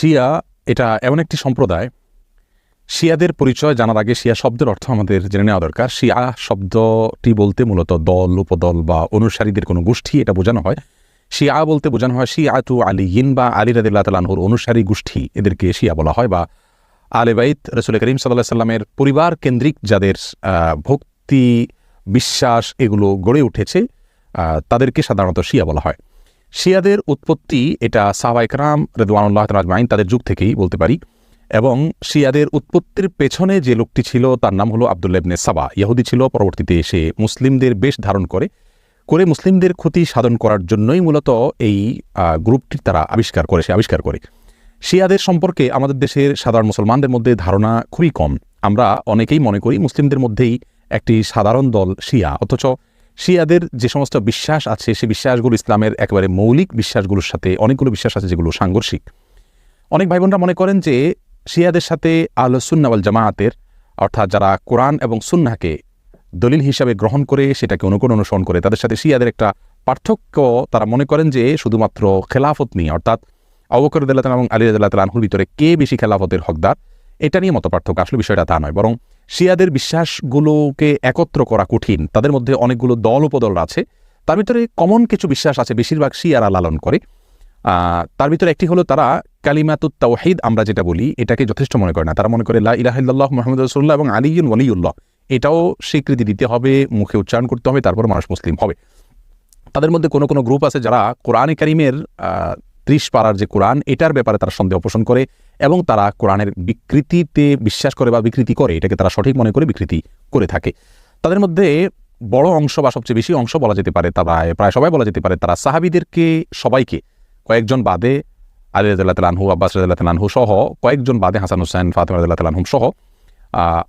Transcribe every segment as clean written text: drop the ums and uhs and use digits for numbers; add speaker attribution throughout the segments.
Speaker 1: শিয়া এটা এমন একটি সম্প্রদায়, শিয়াদের পরিচয় জানার আগে শিয়া শব্দের অর্থ আমাদের জেনে নেওয়া দরকার। শিয়া শব্দটি বলতে মূলত দল, উপদল বা অনুসারীদের কোনো গোষ্ঠী এটা বোঝানো হয়। শিয়া বলতে বোঝানো হয় শিয়াতু আলিয়িন বা আলী রাদিয়াল্লাহু তাআলা আনহুর অনুসারী গোষ্ঠী, এদেরকে শিয়া বলা হয়। বা আলে বাইত রাসূল করিম সাল্লাল্লাহু আলাইহি সাল্লামের পরিবার কেন্দ্রিক যাদের ভক্তি, বিশ্বাস এগুলো গড়ে উঠেছে তাদেরকে সাধারণত শিয়া বলা হয়। শিয়াদের উৎপত্তি এটা সাহাবা ইকরাম রিদওয়ানুল্লাহ তাআলা আজমাইন তাদের যুগ থেকেই বলতে পারি। এবং শিয়াদের উৎপত্তির পেছনে যে লোকটি ছিল তার নাম হলো আব্দুল্লাহ ইবনে সাবা। ইহুদি ছিল, পরবর্তীতে এসে মুসলিমদের বেশ ধারণ করে মুসলিমদের ক্ষতি সাধন করার জন্যই মূলত এই গ্রুপটি তারা আবিষ্কার করে। শিয়াদের সম্পর্কে আমাদের দেশের সাধারণ মুসলমানদের মধ্যে ধারণা খুবই কম। আমরা অনেকেই মনে করি মুসলিমদের মধ্যেই একটি সাধারণ দল শিয়া, অথচ শিয়াদের যে সমস্ত বিশ্বাস আছে সেই বিশ্বাসগুলো ইসলামের একেবারে মৌলিক বিশ্বাসগুলোর সাথে অনেকগুলো বিশ্বাস আছে যেগুলো সাংঘর্ষিক। অনেক ভাই বোনরা মনে করেন যে শিয়াদের সাথে আহলুস সুন্নাহ ওয়াল জামাআতের, অর্থাৎ যারা কোরআন এবং সুন্নাহকে দলিল হিসাবে গ্রহণ করে সেটাকে অনুসরণ করে, তাদের সাথে শিয়াদের একটা পার্থক্য তারা মনে করেন যে শুধুমাত্র খেলাফত নিয়ে, অর্থাৎ আবু বকর রাদিয়াল্লাহু তাআলা এবং আলী রাদিয়াল্লাহু তাআলা আনহুর ভিতরে কে বেশি খেলাফতের হকদার এটা নিয়ে মত পার্থক্য। আসলে বিষয়টা তা নয়, বরং শিয়াদের বিশ্বাসগুলোকে একত্র করা কঠিন। তাদের মধ্যে অনেকগুলো দল উপদল আছে, তার ভিতরে কমন কিছু বিশ্বাস আছে বেশিরভাগ শিয়ারা লালন করে। তার ভিতরে একটি হলো তারা কালিমাতুত তাওহীদ আমরা যেটা বলি এটাকে যথেষ্ট মনে করে না। তারা মনে করে লা ইলাহা ইল্লাল্লাহ মুহাম্মাদুর রাসূলুল্লাহ এবং আলিয়্যুন ওয়ালিয়ুল্লাহ এটাও স্বীকৃতি দিতে হবে, মুখে উচ্চারণ করতে হবে, তারপর মানুষ মুসলিম হবে। তাদের মধ্যে কোনো কোনো গ্রুপ আছে যারা কোরআনে কারীমের 30 পারার যে কোরআন এটার ব্যাপারে তারা সন্দেহ পোষণ করে এবং তারা কোরআনের বিকৃতিতে বিশ্বাস করে বা বিকৃতি করে, এটাকে তারা সঠিক মনে করে বিকৃতি করে থাকে। তাদের মধ্যে বড় অংশ বা সবচেয়ে বেশি অংশ বলা যেতে পারে, তারা প্রায় সবাই বলা যেতে পারে, তারা সাহাবীদেরকে সবাইকে, কয়েকজন বাদে আলী রাদিয়াল্লাহু তাআলা আনহু, আব্বাস রাদিয়াল্লাহু তাআলা আনহু সহ কয়েকজন বাদে হাসান হুসাইন, ফাতিমা রাদিয়াল্লাহু তাআলা আনহুম সহ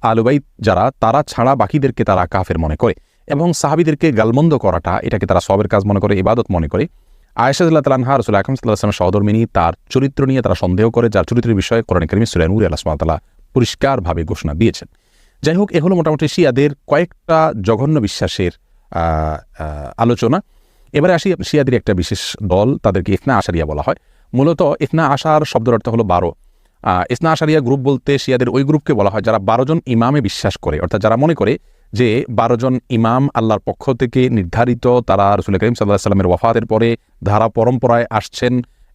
Speaker 1: আহলে বাইত যারা, তারা ছাড়া বাকিদেরকে তারা কাফের মনে করে এবং সাহাবীদেরকে গালমন্দ করাটা এটাকে তারা সওয়াবের কাজ মনে করে, ইবাদত মনে করে। আয়েশা রাদিয়াল্লাহু তাআলা আনহা রাসূল আকরাম সাল্লাল্লাহু আলাইহি ওয়াসাল্লামের সহধর্মিণী, তার চরিত্র নিয়ে তারা সন্দেহ করে, যার চরিত্রের বিষয়ে কোরআন কারীমে সূরা নূরে আল্লাহ সুবহানাহু ওয়া তাআলা পরিষ্কারভাবে ঘোষণা দিয়েছেন। যাই হোক, এ হলো মোটামুটি শিয়াদের কয়েকটা জঘন্য বিশ্বাসের আলোচনা। এবারে আসি শিয়াদের একটা বিশেষ দল, তাদেরকে ইসনা আশারিয়া বলা হয়। মূলত ইসনা আশার শব্দের অর্থ হলো 12। ইসনা আশারিয়া গ্রুপ বলতে শিয়াদের ওই গ্রুপকে বলা হয় যারা 12 জন ইমামে বিশ্বাস করে, অর্থাৎ যারা মনে করে যে 12 জন ইমাম আল্লাহর পক্ষ থেকে নির্ধারিত, তারা রাসূল করিম সাল্লাল্লাহু আলাইহি ওয়াসাল্লামের ওয়াফাতের পরে ধারা পরম্পরায় আসছেন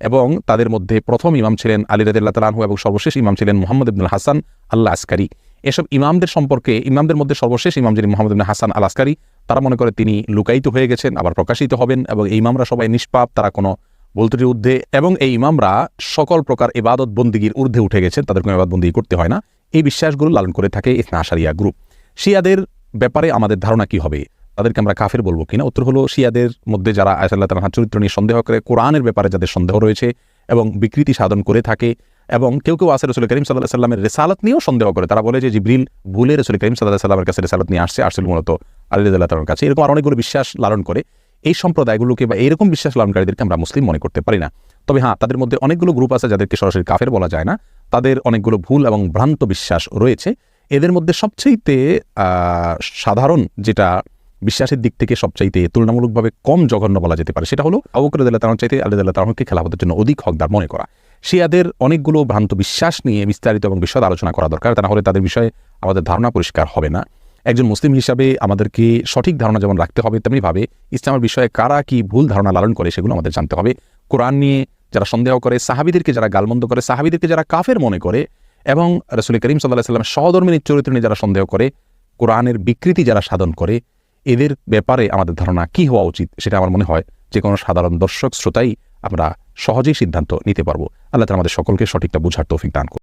Speaker 1: এবং তাদের মধ্যে প্রথম ইমাম ছিলেন আলী রাদিয়াল্লাহু তাআলা আনহু এবং সর্বশেষ ইমাম ছিলেন মুহাম্মদ ইবনুল হাসান আল আসকারী। এসব ইমামদের সম্পর্কে, ইমামদের মধ্যে সর্বশেষ ইমাম যিনি মুহাম্মদ ইবনে হাসান আল আসকারী, তারা মনে করে তিনি লুকায়িত হয়ে গেছেন, আবার প্রকাশিত হবেন এবং এই ইমামরা সবাই নিষ্পাপ, তারা কোনো বলতুটির ঊর্ধ্বে, এবং এই ইমামরা সকল প্রকার ইবাদত বন্দিগির ঊর্ধ্বে উঠে গেছেন, তাদের কোনো ইবাদত বন্দিগি করতে হয় না। এই বিশ্বাসগুলো লালন করে থাকে ইসনা আশারিয়া গ্রুপ। শিয়াদের ব্যাপারে আমাদের ধারণা কি হবে, তাদেরকে আমরা কাফের বলবো কিনা? উত্তর হলো, শিয়াদের মধ্যে যারা আয়েশা রাদিয়াল্লাহু তাআলার চরিত্র নিয়ে সন্দেহ করে, কোরআনের ব্যাপারে যাদের সন্দেহ রয়েছে এবং বিকৃতি সাধন করে থাকে, এবং কেউ কেউ আছে রাসূল করিম সাল্লাল্লাহু আলাইহি ওয়াসাল্লামের রিসালাত নিয়েও সন্দেহ করে। তারা বলে যে জিবরিল ভুলে রাসূল করিম সাল্লাল্লাহু আলাইহি ওয়াসাল্লামের কাছে রিসালাত নিয়ে আসছিল মূলত আলী রাদিয়াল্লাহু তাআলার কাছে। এরকম আর অনেকগুলো বিশ্বাস লালন করে। এই সম্প্রদায়গুলোকে বা এইরকম বিশ্বাস লালনকারীদেরকে আমরা মুসলিম মনে করতে পারি না। তবে হ্যাঁ, তাদের মধ্যে অনেকগুলো গ্রুপ আছে যাদেরকে সরাসরি কাফের বলা যায় না, তাদের অনেকগুলো ভুল এবং ভ্রান্ত বিশ্বাস রয়েছে। এদের মধ্যে সবচাইতে সাধারণ, যেটা বিশ্বাসের দিক থেকে সবচাইতে তুলনামূলকভাবে কম জঘন্য বলা যেতে পারে, সেটা হলো আবু বকর রাদিয়াল্লাহু তাআলা চাইতে আলী রাদিয়াল্লাহু তাআলাকে খেলাফতের জন্য অধিক হকদার মনে করা। শিয়াদের অনেকগুলো ভ্রান্ত বিশ্বাস নিয়ে বিস্তারিত এবং বিশদ আলোচনা করা দরকার, তা না হলে তাদের বিষয়ে আমাদের ধারণা পরিষ্কার হবে না। একজন মুসলিম হিসাবে আমাদেরকে সঠিক ধারণা যেমন রাখতে হবে, তেমনিভাবে ইসলামের বিষয়ে কারা কি ভুল ধারণা লালন করে সেগুলো আমাদের জানতে হবে। কোরআন নিয়ে যারা সন্দেহ করে, সাহাবীদেরকে যারা গালমন্দ করে, সাহাবীদেরকে যারা কাফের মনে করে, এবং রাসূল করিম সাল্লাল্লাহু আলাইহি ওয়াসাল্লামের সহধর্মিণীর চরিত্র নিয়ে যারা সন্দেহ করে, কোরআনের বিকৃতি যারা সাধন করে, এদের ব্যাপারে আমাদের ধারণা কি হওয়া উচিত সেটা আমার মনে হয় যে কোনো সাধারণ দর্শক শ্রোতাই আমরা সহজেই সিদ্ধান্ত নিতে পারবো। আল্লাহ তাআলা আমাদের সকলকে সঠিকটা বুঝার তৌফিক দান করুন।